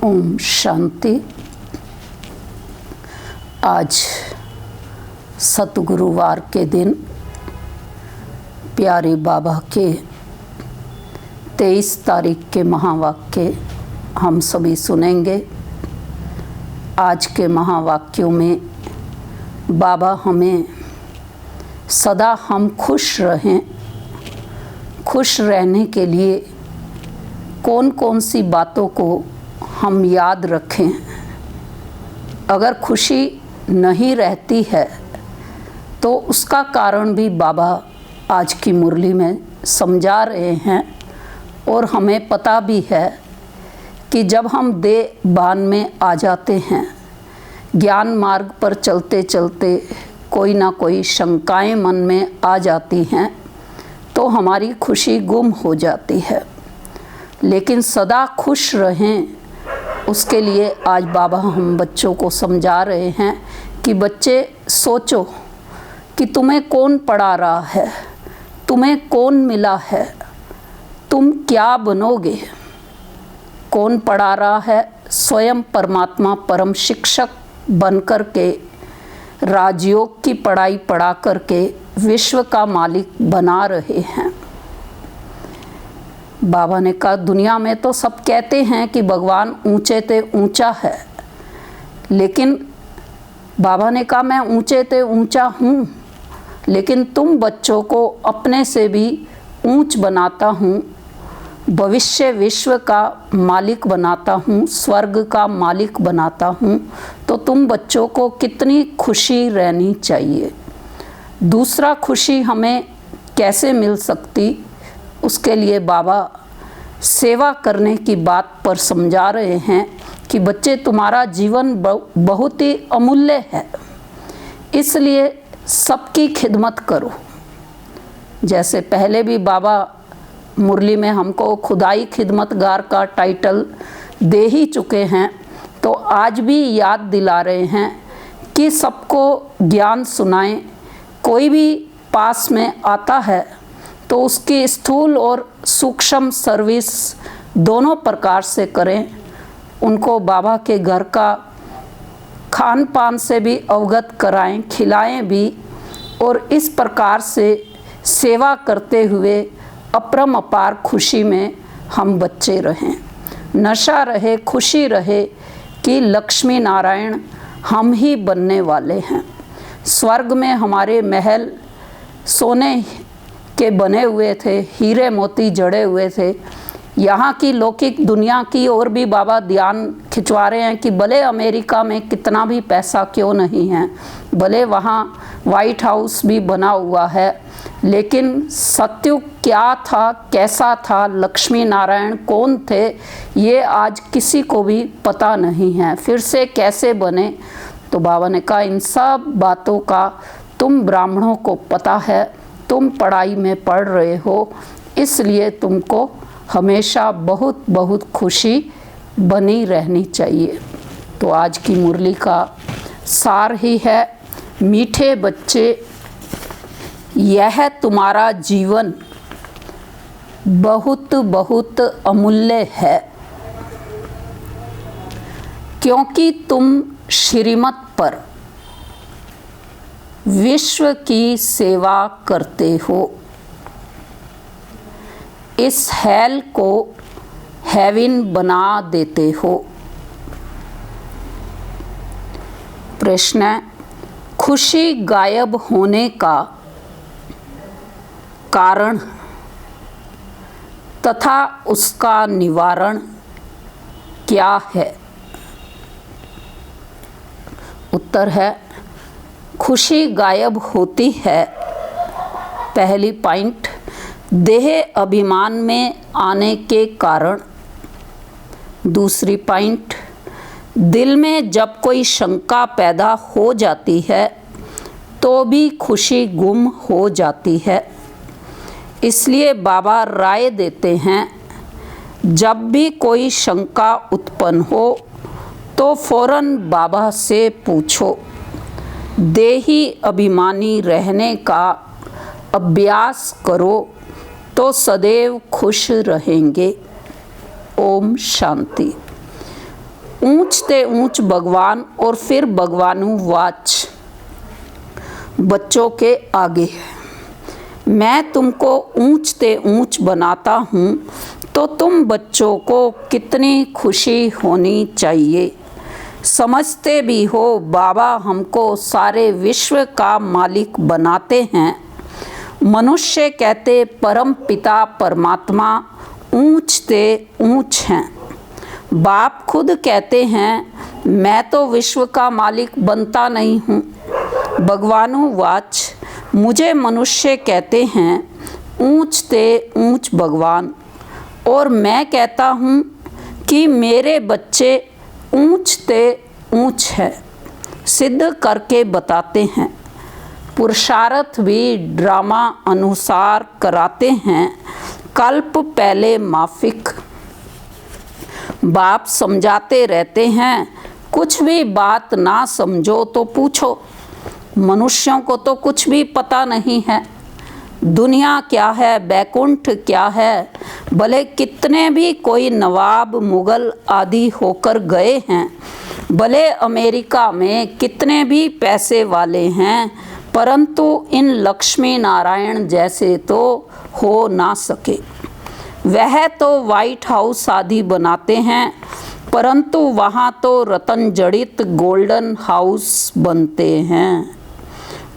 ओम शांति। आज सतगुरुवार के दिन प्यारे बाबा के 23 तारीख के महावाक्य हम सभी सुनेंगे। आज के महावाक्यों में बाबा हमें सदा हम खुश रहें, खुश रहने के लिए कौन कौन सी बातों को हम याद रखें। अगर खुशी नहीं रहती है तो उसका कारण भी बाबा आज की मुरली में समझा रहे हैं। और हमें पता भी है कि जब हम देह भान में आ जाते हैं, ज्ञान मार्ग पर चलते चलते कोई ना कोई शंकाएं मन में आ जाती हैं तो हमारी खुशी गुम हो जाती है। लेकिन सदा खुश रहें, उसके लिए आज बाबा हम बच्चों को समझा रहे हैं कि बच्चे सोचो कि तुम्हें कौन पढ़ा रहा है, तुम्हें कौन मिला है, तुम क्या बनोगे। कौन पढ़ा रहा है? स्वयं परमात्मा परम शिक्षक बनकर के राजयोग की पढ़ाई पढ़ा करके विश्व का मालिक बना रहे हैं। बाबा ने कहा दुनिया में तो सब कहते हैं कि भगवान ऊंचे ते ऊंचा है, लेकिन बाबा ने कहा मैं ऊंचे ते ऊंचा हूँ, लेकिन तुम बच्चों को अपने से भी ऊंच बनाता हूँ, भविष्य विश्व का मालिक बनाता हूँ, स्वर्ग का मालिक बनाता हूँ। तो तुम बच्चों को कितनी खुशी रहनी चाहिए। दूसरा खुशी हमें कैसे मिल सकती, उसके लिए बाबा सेवा करने की बात पर समझा रहे हैं कि बच्चे तुम्हारा जीवन बहुत ही अमूल्य है, इसलिए सबकी खिदमत करो। जैसे पहले भी बाबा मुरली में हमको खुदाई खिदमतगार का टाइटल दे ही चुके हैं, तो आज भी याद दिला रहे हैं कि सबको ज्ञान सुनाएं। कोई भी पास में आता है तो उसकी स्थूल और सूक्ष्म सर्विस दोनों प्रकार से करें। उनको बाबा के घर का खान पान से भी अवगत कराएं, खिलाएं भी, और इस प्रकार से सेवा करते हुए अपरम अपार खुशी में हम बच्चे रहें। नशा रहे, खुशी रहे कि लक्ष्मी नारायण हम ही बनने वाले हैं। स्वर्ग में हमारे महल सोने के बने हुए थे, हीरे मोती जड़े हुए थे। यहाँ की लौकिक दुनिया की ओर भी बाबा ध्यान खिंचवा रहे हैं कि भले अमेरिका में कितना भी पैसा क्यों नहीं है, भले वहाँ वाइट हाउस भी बना हुआ है, लेकिन सत्युग क्या था, कैसा था, लक्ष्मी नारायण कौन थे, ये आज किसी को भी पता नहीं है। फिर से कैसे बने? तो बाबा ने कहा इन सब बातों का तुम ब्राह्मणों को पता है, तुम पढ़ाई में पढ़ रहे हो, इसलिए तुमको हमेशा बहुत बहुत खुशी बनी रहनी चाहिए। तो आज की मुरली का सार ही है, मीठे बच्चे, यह तुम्हारा जीवन बहुत बहुत अमूल्य है, क्योंकि तुम श्रीमत पर विश्व की सेवा करते हो। इस हेल को हेवन बना देते हो। प्रश्न: खुशी गायब होने का कारण तथा उसका निवारण क्या है? उत्तर है खुशी गायब होती है, पहली पॉइंट, देह अभिमान में आने के कारण। दूसरी पॉइंट, दिल में जब कोई शंका पैदा हो जाती है तो भी खुशी गुम हो जाती है। इसलिए बाबा राय देते हैं जब भी कोई शंका उत्पन्न हो तो फौरन बाबा से पूछो। देही अभिमानी रहने का अभ्यास करो तो सदैव खुश रहेंगे। ओम शांति। ऊंच ते ऊंच भगवान और फिर भगवानुवाच बच्चों के आगे। मैं तुमको ऊंच ते ऊंच बनाता हूँ तो तुम बच्चों को कितनी खुशी होनी चाहिए। समझते भी हो बाबा हमको सारे विश्व का मालिक बनाते हैं। मनुष्य कहते परम पिता परमात्मा ऊंच ते ऊंच हैं। बाप खुद कहते हैं मैं तो विश्व का मालिक बनता नहीं हूँ। भगवानुवाच मुझे मनुष्य कहते हैं ऊंच ते ऊंच भगवान, और मैं कहता हूँ कि मेरे बच्चे ऊंच ते ऊंच है। सिद्ध करके बताते हैं। पुरुषार्थ भी ड्रामा अनुसार कराते हैं। कल्प पहले माफिक। बाप समझाते रहते हैं कुछ भी बात ना समझो तो पूछो। मनुष्यों को तो कुछ भी पता नहीं है। दुनिया क्या है, बैकुंठ क्या है, भले कितने भी कोई नवाब मुगल आदि होकर गए हैं, भले अमेरिका में कितने भी पैसे वाले हैं, परंतु इन लक्ष्मी नारायण जैसे तो हो ना सके। वह तो वाइट हाउस आदि बनाते हैं, परंतु वहाँ तो रतन जड़ित गोल्डन हाउस बनते हैं।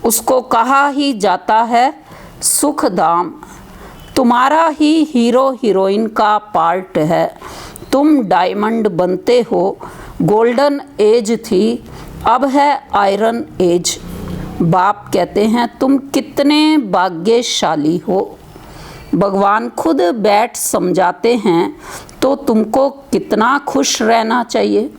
उसको कहा ही जाता है सुख धाम। तुम्हारा ही हीरो हीरोइन का पार्ट है। तुम डायमंड बनते हो। गोल्डन एज थी, अब है आयरन एज। बाप कहते हैं तुम कितने भाग्यशाली हो। भगवान खुद बैठ समझाते हैं तो तुमको कितना खुश रहना चाहिए।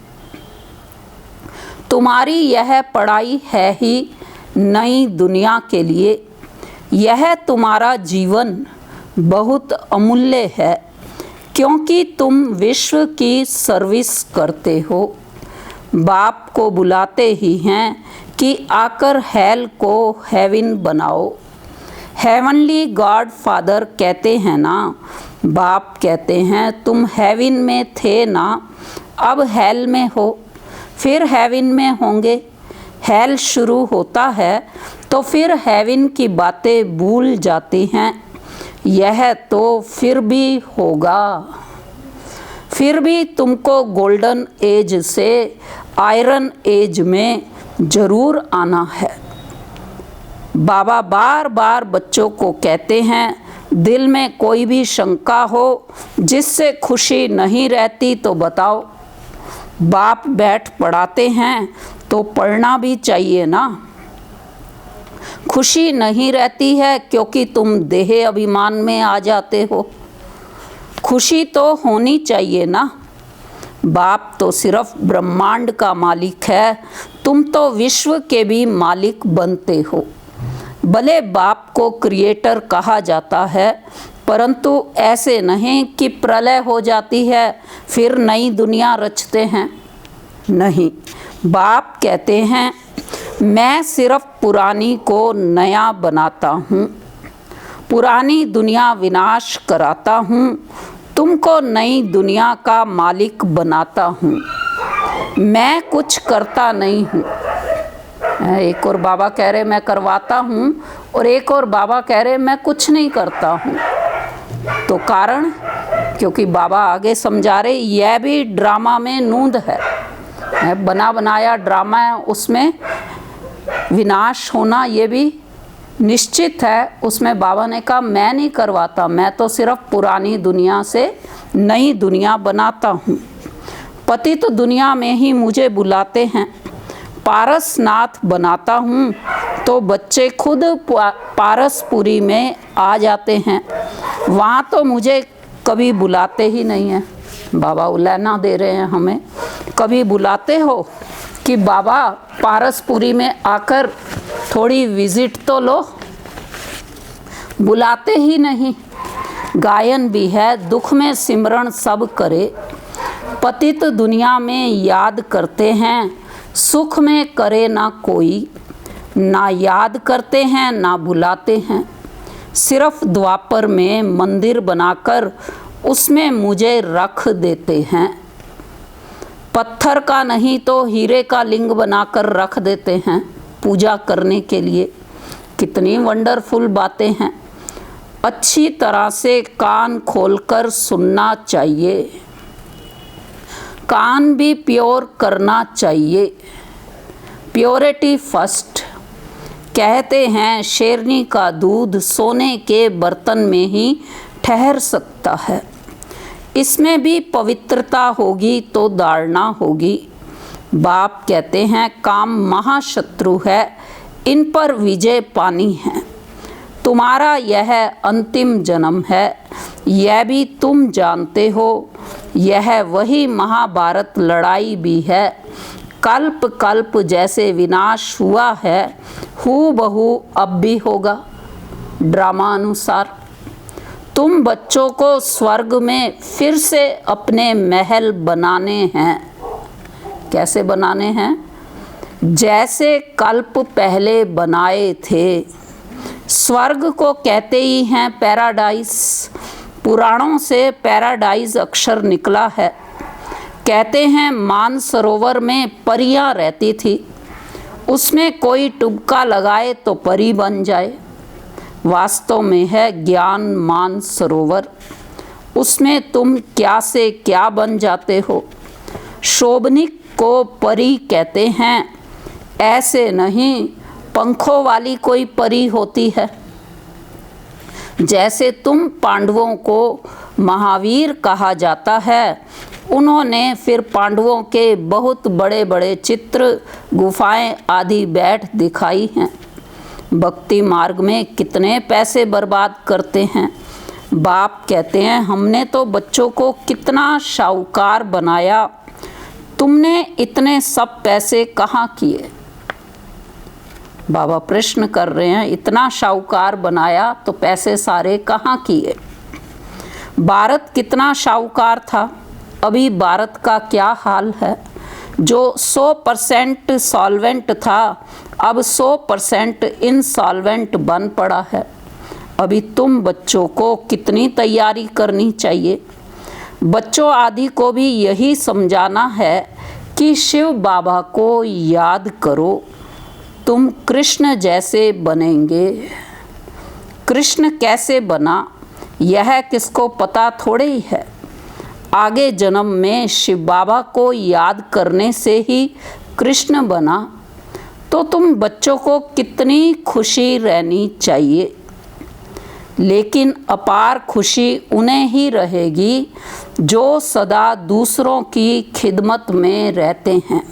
तुम्हारी यह पढ़ाई है ही नई दुनिया के लिए। यह तुम्हारा जीवन बहुत अमूल्य है, क्योंकि तुम विश्व की सर्विस करते हो। बाप को बुलाते ही हैं कि आकर हेल को हेवन बनाओ। हेवनली गॉड फादर कहते हैं ना। बाप कहते हैं तुम हेवन में थे ना, अब हेल में हो, फिर हेवन में होंगे। हेल शुरू होता है तो फिर हेवन की बातें भूल जाती हैं। यह तो फिर भी होगा। फिर भी तुमको गोल्डन एज से आयरन एज में ज़रूर आना है। बाबा बार बार बच्चों को कहते हैं दिल में कोई भी शंका हो जिससे खुशी नहीं रहती तो बताओ। बाप बैठ पढ़ाते हैं तो पढ़ना भी चाहिए ना। खुशी नहीं रहती है क्योंकि तुम देह अभिमान में आ जाते हो। खुशी तो होनी चाहिए ना। बाप तो सिर्फ ब्रह्मांड का मालिक है, तुम तो विश्व के भी मालिक बनते हो। भले बाप को क्रिएटर कहा जाता है, परंतु ऐसे नहीं कि प्रलय हो जाती है फिर नई दुनिया रचते हैं। नहीं, बाप कहते हैं मैं सिर्फ पुरानी को नया बनाता हूँ, पुरानी दुनिया विनाश कराता हूँ, तुमको नई दुनिया का मालिक बनाता हूँ। मैं कुछ करता नहीं हूँ। एक और बाबा कह रहे मैं करवाता हूँ, और एक और बाबा कह रहे मैं कुछ नहीं करता हूँ। तो कारण, क्योंकि बाबा आगे समझा रहे यह भी ड्रामा में नूंद है, बना बनाया ड्रामा है, उसमें विनाश होना ये भी निश्चित है। उसमें बाबा ने कहा मैं नहीं करवाता, मैं तो सिर्फ पुरानी दुनिया से नई दुनिया बनाता हूँ। पतित तो दुनिया में ही मुझे बुलाते हैं, पारसनाथ बनाता हूँ तो बच्चे खुद पारसपुरी में आ जाते हैं। वहाँ तो मुझे कभी बुलाते ही नहीं हैं। बाबा उलैना दे रहे हैं हमें। कभी बुलाते हो कि बाबा पारसपुरी में आकर थोड़ी विजिट तो लो? बुलाते ही नहीं। गायन भी है दुख में सिमरण सब करे, पतित दुनिया में याद करते हैं, सुख में करे ना कोई। ना याद करते हैं ना बुलाते हैं। सिर्फ द्वापर में मंदिर बनाकर उसमें मुझे रख देते हैं। पत्थर का नहीं तो हीरे का लिंग बनाकर रख देते हैं पूजा करने के लिए। कितनी वंडरफुल बातें हैं। अच्छी तरह से कान खोलकर सुनना चाहिए। कान भी प्योर करना चाहिए। Purity first. कहते हैं शेरनी का दूध सोने के बर्तन में ही ठहर सकता है। इसमें भी पवित्रता होगी तो धारणा होगी। बाप कहते हैं काम महाशत्रु है, इन पर विजय पानी है। तुम्हारा यह अंतिम जन्म है, यह भी तुम जानते हो। यह वही महाभारत लड़ाई भी है। कल्प कल्प जैसे विनाश हुआ है, हूबहू अब भी होगा। ड्रामा अनुसार तुम बच्चों को स्वर्ग में फिर से अपने महल बनाने हैं। कैसे बनाने हैं? जैसे कल्प पहले बनाए थे। स्वर्ग को कहते ही हैं पैराडाइज। पुराणों से पैराडाइज अक्षर निकला है। कहते हैं मानसरोवर में परियां रहती थी, उसमें कोई टुबका लगाए तो परी बन जाए। वास्तव में है ज्ञान मानसरोवर। उसमें तुम क्या से क्या बन जाते हो। शोभनिक को परी कहते हैं, ऐसे नहीं पंखों वाली कोई परी होती है। जैसे तुम पांडवों को महावीर कहा जाता है, उन्होंने फिर पांडवों के बहुत बड़े बड़े चित्र, गुफाएं आदि बैठ दिखाई हैं। भक्ति मार्ग में कितने पैसे बर्बाद करते हैं। बाप कहते हैं हमने तो बच्चों को कितना शाहूकार बनाया, तुमने इतने सब पैसे कहाँ किए। बाबा प्रश्न कर रहे हैं, इतना शाहूकार बनाया तो पैसे सारे कहाँ किए। भारत कितना शाहूकार था, अभी भारत का क्या हाल है। जो 100% सॉल्वेंट था, अब 100% इनसॉल्वेंट बन पड़ा है। अभी तुम बच्चों को कितनी तैयारी करनी चाहिए। बच्चों आदि को भी यही समझाना है कि शिव बाबा को याद करो, तुम कृष्ण जैसे बनेंगे। कृष्ण कैसे बना यह किसको पता थोड़े ही है। आगे जन्म में शिव बाबा को याद करने से ही कृष्ण बना। तो तुम बच्चों को कितनी खुशी रहनी चाहिए। लेकिन अपार खुशी उन्हें ही रहेगी जो सदा दूसरों की खिदमत में रहते हैं।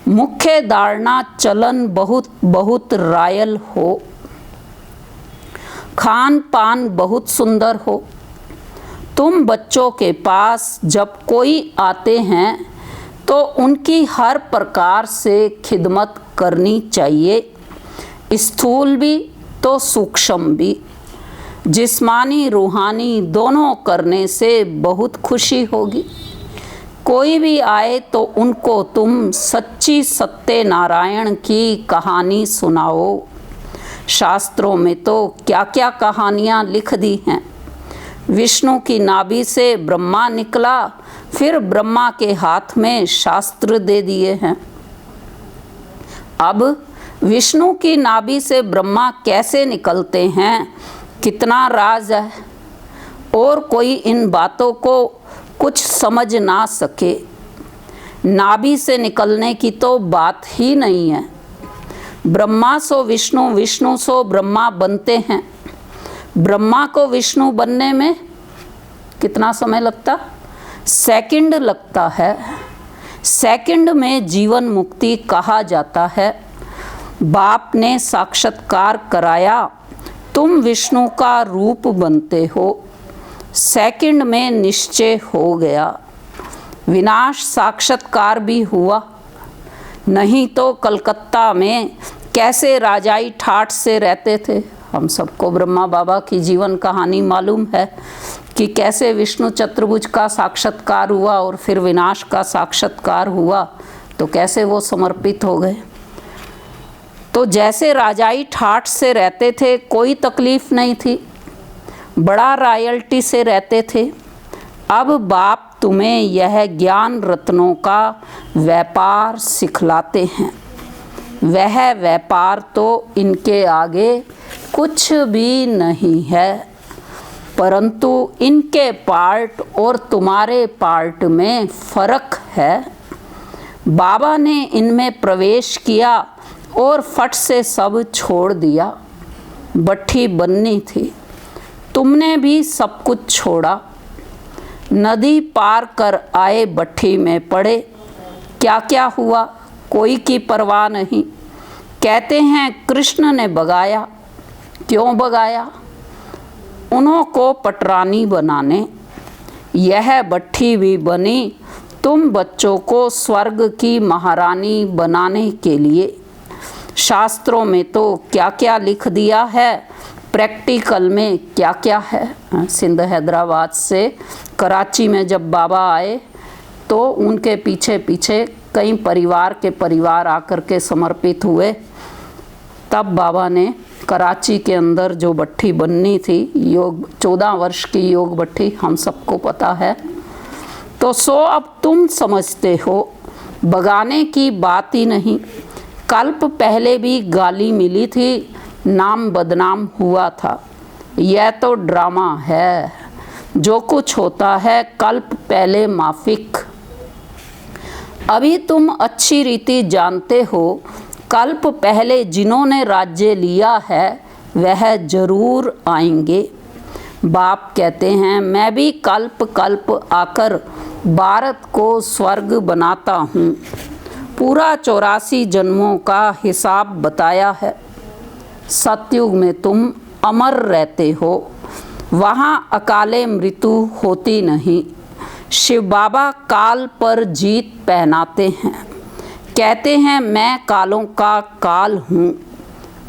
मुख्य धारणा चलन बहुत बहुत रायल हो, खान पान बहुत सुंदर हो। तुम बच्चों के पास जब कोई आते हैं तो उनकी हर प्रकार से खिदमत करनी चाहिए, स्थूल भी तो सूक्ष्म भी। जिस्मानी रूहानी दोनों करने से बहुत खुशी होगी। कोई भी आए तो उनको तुम सच्ची सत्यनारायण की कहानी सुनाओ। शास्त्रों में तो क्या क्या कहानियाँ लिख दी हैं। विष्णु की नाभि से ब्रह्मा निकला, फिर ब्रह्मा के हाथ में शास्त्र दे दिए हैं। अब विष्णु की नाभि से ब्रह्मा कैसे निकलते हैं, कितना राज है, और कोई इन बातों को कुछ समझ ना सके। नाभि से निकलने की तो बात ही नहीं है। ब्रह्मा सो विष्णु, विष्णु सो ब्रह्मा बनते हैं। ब्रह्मा को विष्णु बनने में कितना समय लगता? सेकंड लगता है। सेकंड में जीवन मुक्ति कहा जाता है। बाप ने साक्षात्कार कराया, तुम विष्णु का रूप बनते हो। सेकंड में निश्चय हो गया। विनाश साक्षात्कार भी हुआ। नहीं तो कलकत्ता में कैसे राजाई ठाठ से रहते थे। हम सबको ब्रह्मा बाबा की जीवन कहानी मालूम है कि कैसे विष्णु चतुर्भुज का साक्षात्कार हुआ और फिर विनाश का साक्षात्कार हुआ, तो कैसे वो समर्पित हो गए। तो जैसे राजाई ठाठ से रहते थे, कोई तकलीफ नहीं थी, बड़ा रॉयल्टी से रहते थे। अब बाप तुम्हें यह ज्ञान रत्नों का व्यापार सिखलाते हैं। वह व्यापार तो इनके आगे कुछ भी नहीं है, परंतु इनके पार्ट और तुम्हारे पार्ट में फर्क है। बाबा ने इनमें प्रवेश किया और फट से सब छोड़ दिया। बट्ठी बननी थी, तुमने भी सब कुछ छोड़ा। नदी पार कर आए, बट्ठी में पड़े, क्या क्या हुआ कोई की परवाह नहीं। कहते हैं कृष्ण ने भगाया, क्यों भगाया? उन्हों को पटरानी बनाने। यह बट्ठी भी बनी तुम बच्चों को स्वर्ग की महारानी बनाने के लिए। शास्त्रों में तो क्या क्या लिख दिया है, प्रैक्टिकल में क्या क्या है। सिंध हैदराबाद से कराची में जब बाबा आए तो उनके पीछे पीछे कई परिवार आकर के समर्पित हुए। तब बाबा ने कराची के अंदर जो भट्ठी बननी थी, योग 14 वर्ष की योग भट्ठी, हम सबको पता है। तो सो अब तुम समझते हो, बगाने की बात ही नहीं। कल्प पहले भी गाली मिली थी, नाम बदनाम हुआ था। यह तो ड्रामा है, जो कुछ होता है कल्प पहले माफिक। अभी तुम अच्छी रीति जानते हो, कल्प पहले जिन्होंने राज्य लिया है वह जरूर आएंगे। बाप कहते हैं मैं भी कल्प कल्प आकर भारत को स्वर्ग बनाता हूँ। पूरा 84 जन्मों का हिसाब बताया है। सतयुग में तुम अमर रहते हो, वहाँ अकाले मृत्यु होती नहीं। शिव बाबा काल पर जीत पहनाते हैं, कहते हैं मैं कालों का काल हूँ।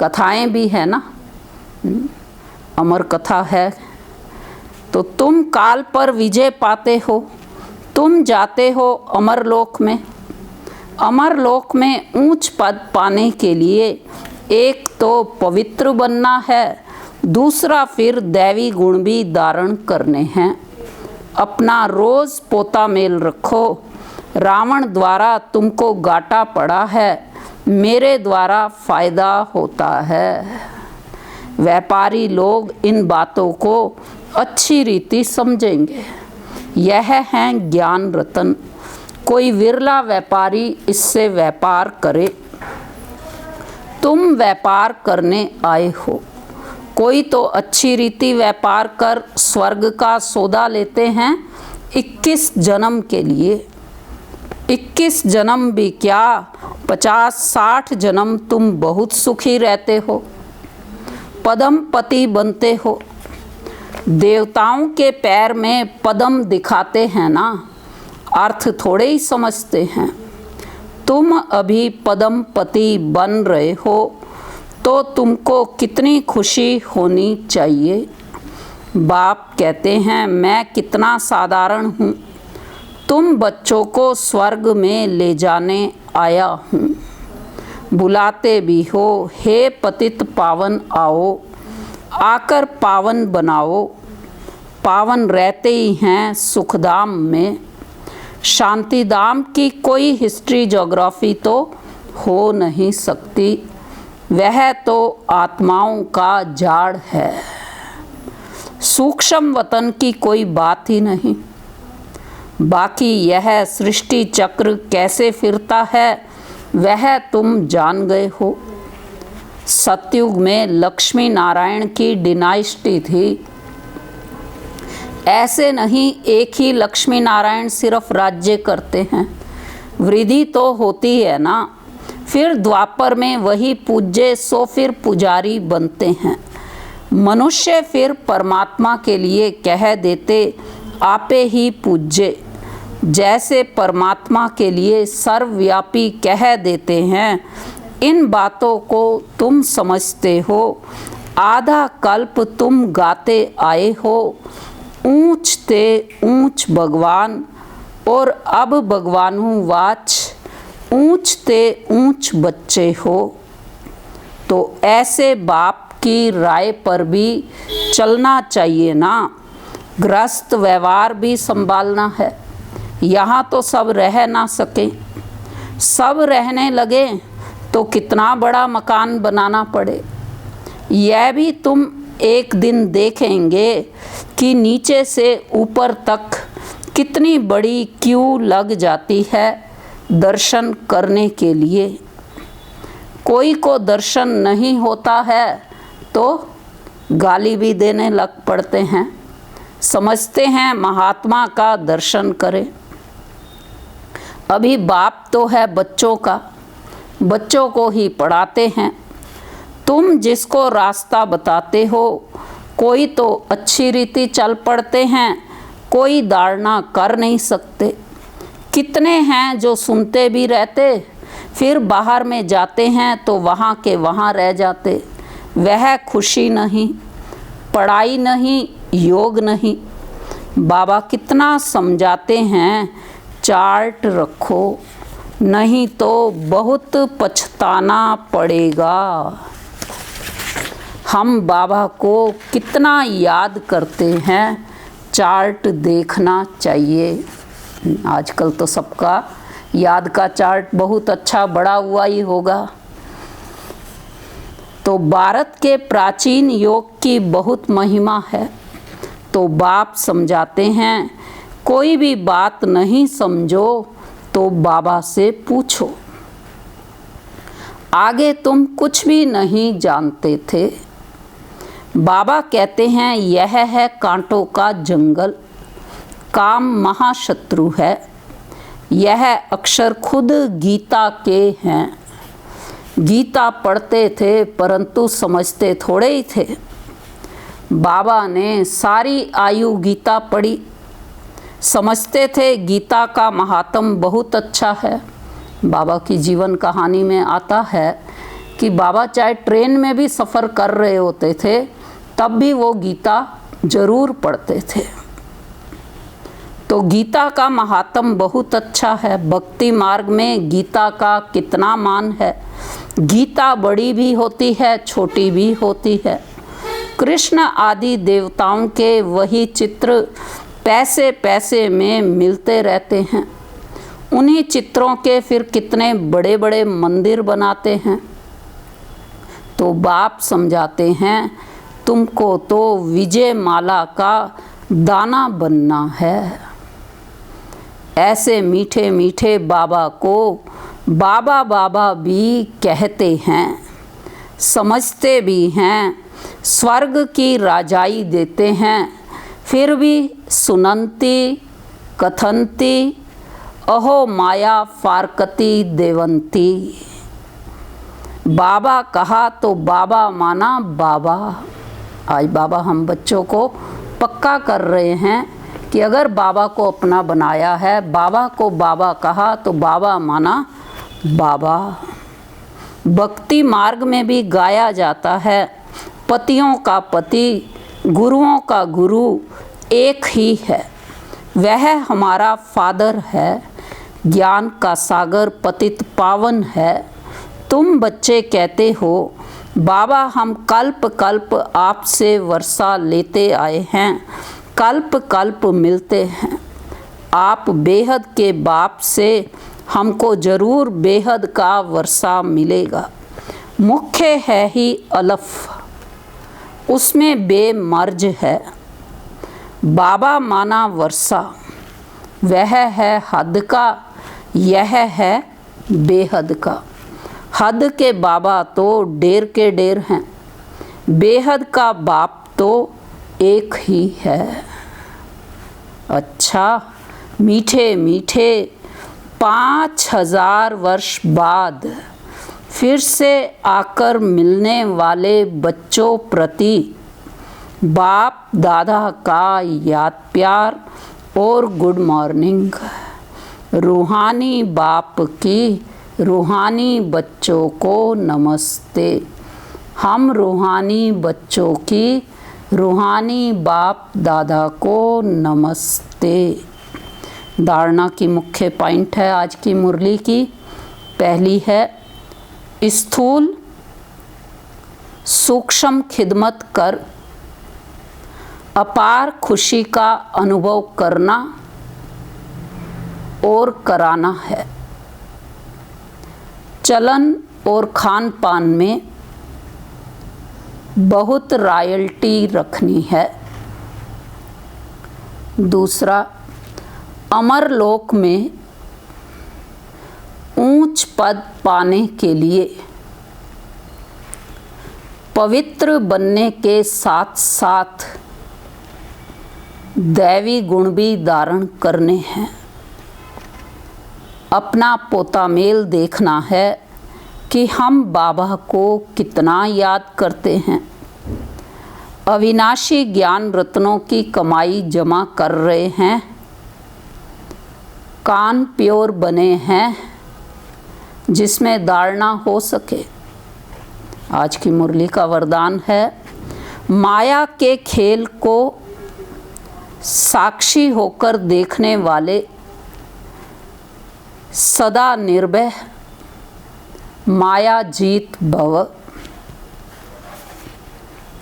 कथाएं भी है ना, अमर कथा है। तो तुम काल पर विजय पाते हो, तुम जाते हो अमरलोक में। अमरलोक में ऊंच पद पाने के लिए एक तो पवित्र बनना है, दूसरा फिर दैवी गुण भी धारण करने हैं। अपना रोज पोता मेल रखो। रावण द्वारा तुमको घाटा पड़ा है, मेरे द्वारा फायदा होता है। व्यापारी लोग इन बातों को अच्छी रीति समझेंगे। यह हैं ज्ञान रतन। कोई विरला व्यापारी इससे व्यापार करे। तुम व्यापार करने आए हो। कोई तो अच्छी रीति व्यापार कर स्वर्ग का सौदा लेते हैं 21 जन्म के लिए। 21 जन्म भी क्या, 50-60 जन्म तुम बहुत सुखी रहते हो, पदम पति बनते हो। देवताओं के पैर में पदम दिखाते हैं ना, अर्थ थोड़े ही समझते हैं। तुम अभी पदम पति बन रहे हो तो तुमको कितनी खुशी होनी चाहिए। बाप कहते हैं मैं कितना साधारण हूँ, तुम बच्चों को स्वर्ग में ले जाने आया हूँ। बुलाते भी हो, हे पतित पावन आओ, आकर पावन बनाओ। पावन रहते ही हैं सुखधाम में। शांतिधाम की कोई हिस्ट्री ज्योग्राफी तो हो नहीं सकती, वह तो आत्माओं का जाड़ है। सूक्ष्म वतन की कोई बात ही नहीं। बाकी यह सृष्टि चक्र कैसे फिरता है वह तुम जान गए हो। सतयुग में लक्ष्मी नारायण की डिनाइस्टी थी। ऐसे नहीं एक ही लक्ष्मी नारायण सिर्फ राज्य करते हैं, वृद्धि तो होती है ना। फिर द्वापर में वही पूज्य सो फिर पुजारी बनते हैं। मनुष्य फिर परमात्मा के लिए कह देते आपे ही पूज्य। जैसे परमात्मा के लिए सर्वव्यापी कह देते हैं। इन बातों को तुम समझते हो। आधा कल्प तुम गाते आए हो, ऊंच ते ऊंच भगवान, और अब भगवानु वाच, ऊंच ते ऊंच बच्चे हो। तो ऐसे बाप की राय पर भी चलना चाहिए ना। गृहस्थ व्यवहार भी संभालना है। यहाँ तो सब रह ना सके, सब रहने लगे तो कितना बड़ा मकान बनाना पड़े। यह भी तुम एक दिन देखेंगे कि नीचे से ऊपर तक कितनी बड़ी क्यू लग जाती है दर्शन करने के लिए। कोई को दर्शन नहीं होता है तो गाली भी देने लग पड़ते हैं, समझते हैं महात्मा का दर्शन करें। अभी बाप तो है बच्चों का, बच्चों को ही पढ़ाते हैं। तुम जिसको रास्ता बताते हो, कोई तो अच्छी रीति चल पड़ते हैं, कोई धारणा कर नहीं सकते। कितने हैं जो सुनते भी रहते, फिर बाहर में जाते हैं तो वहाँ के वहाँ रह जाते। वह खुशी नहीं, पढ़ाई नहीं, योग नहीं। बाबा कितना समझाते हैं, चार्ट रखो नहीं तो बहुत पछताना पड़ेगा। हम बाबा को कितना याद करते हैं, चार्ट देखना चाहिए। आजकल तो सबका याद का चार्ट बहुत अच्छा बड़ा हुआ ही होगा। तो भारत के प्राचीन योग की बहुत महिमा है। तो बाप समझाते हैं, कोई भी बात नहीं समझो तो बाबा से पूछो। आगे तुम कुछ भी नहीं जानते थे। बाबा कहते हैं, यह है कांटों का जंगल, काम महाशत्रु है। यह अक्षर खुद गीता के हैं। गीता पढ़ते थे परंतु समझते थोड़े ही थे। बाबा ने सारी आयु गीता पढ़ी, समझते थे गीता का महात्म बहुत अच्छा है। बाबा की जीवन कहानी में आता है कि बाबा चाहे ट्रेन में भी सफ़र कर रहे होते थे तब भी वो गीता जरूर पढ़ते थे। तो गीता का महात्म बहुत अच्छा है। भक्ति मार्ग में गीता का कितना मान है। गीता बड़ी भी होती है, छोटी भी होती है। कृष्ण आदि देवताओं के वही चित्र पैसे पैसे में मिलते रहते हैं। उन्हीं चित्रों के फिर कितने बड़े बड़े मंदिर बनाते हैं। तो बाप समझाते हैं, तुमको तो विजय माला का दाना बनना है। ऐसे मीठे मीठे बाबा को बाबा बाबा भी कहते हैं, समझते भी हैं, स्वर्ग की राजाई देते हैं। फिर भी सुनंती कथंती अहो माया फारकती देवंती। बाबा कहा तो बाबा माना बाबा। आज बाबा हम बच्चों को पक्का कर रहे हैं कि अगर बाबा को अपना बनाया है, बाबा को बाबा कहा तो बाबा माना बाबा। भक्ति मार्ग में भी गाया जाता है, पतियों का पति गुरुओं का गुरु एक ही है। वह हमारा फादर है, ज्ञान का सागर पतित पावन है। तुम बच्चे कहते हो बाबा हम कल्प कल्प आपसे वर्षा लेते आए हैं, कल्प कल्प मिलते हैं। आप बेहद के बाप से हमको ज़रूर बेहद का वर्षा मिलेगा। मुख्य है ही अलफ, उसमें बेमर्ज है। बाबा माना वर्षा, वह है हद का, यह है बेहद का। हद के बाबा तो डेर के डेर हैं, बेहद का बाप तो एक ही है। अच्छा, मीठे मीठे 5000 वर्ष बाद फिर से आकर मिलने वाले बच्चों प्रति बाप दादा का याद प्यार और गुड मॉर्निंग। रूहानी बाप की रूहानी बच्चों को नमस्ते। हम रूहानी बच्चों की रूहानी बाप दादा को नमस्ते। धारणा की मुख्य पॉइंट है आज की मुरली की। पहली है, स्थूल सूक्ष्म खिदमत कर अपार खुशी का अनुभव करना और कराना है। चलन और खान पान में बहुत रॉयल्टी रखनी है। दूसरा, अमरलोक में ऊंच पद पाने के लिए पवित्र बनने के साथ साथ दैवी गुण भी धारण करने हैं। अपना पोता मेल देखना है कि हम बाबा को कितना याद करते हैं। अविनाशी ज्ञान रत्नों की कमाई जमा कर रहे हैं। कान प्योर बने हैं जिसमें धारणा हो सके। आज की मुरली का वरदान है, माया के खेल को साक्षी होकर देखने वाले सदा निर्भय माया जीत भव।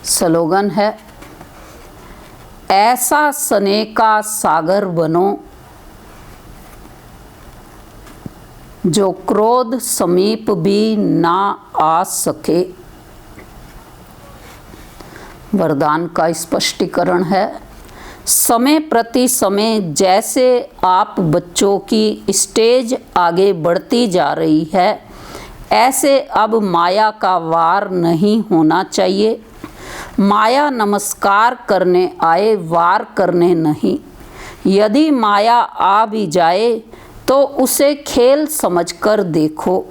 स्लोगन है, ऐसा स्नेह का सागर बनो जो क्रोध समीप भी ना आ सके। वरदान का स्पष्टीकरण है, समय प्रति समय जैसे आप बच्चों की स्टेज आगे बढ़ती जा रही है, ऐसे अब माया का वार नहीं होना चाहिए। माया नमस्कार करने आए, वार करने नहीं। यदि माया आ भी जाए तो उसे खेल समझकर देखो।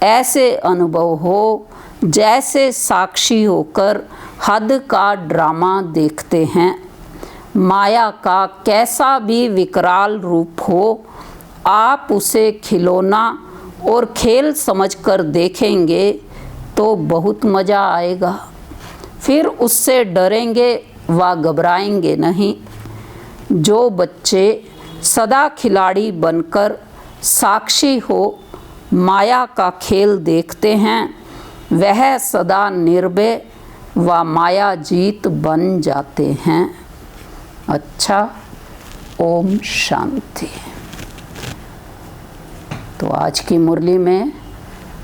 ऐसे अनुभव हो जैसे साक्षी होकर हद का ड्रामा देखते हैं। माया का कैसा भी विकराल रूप हो, आप उसे खिलौना और खेल समझकर देखेंगे तो बहुत मज़ा आएगा। फिर उससे डरेंगे व घबराएंगे नहीं। जो बच्चे सदा खिलाड़ी बनकर साक्षी हो माया का खेल देखते हैं, वह सदा निर्भय व माया जीत बन जाते हैं। अच्छा, ओम शांति। तो आज की मुरली में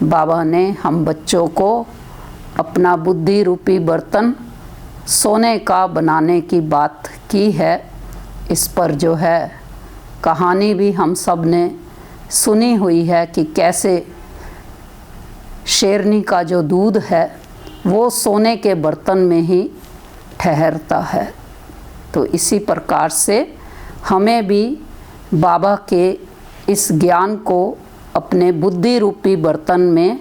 बाबा ने हम बच्चों को अपना बुद्धि रूपी बर्तन सोने का बनाने की बात की है। इस पर जो है कहानी भी हम सब ने सुनी हुई है कि कैसे शेरनी का जो दूध है वो सोने के बर्तन में ही ठहरता है। तो इसी प्रकार से हमें भी बाबा के इस ज्ञान को अपने बुद्धि रूपी बर्तन में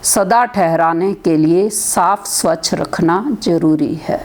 सदा ठहराने के लिए साफ स्वच्छ रखना जरूरी है।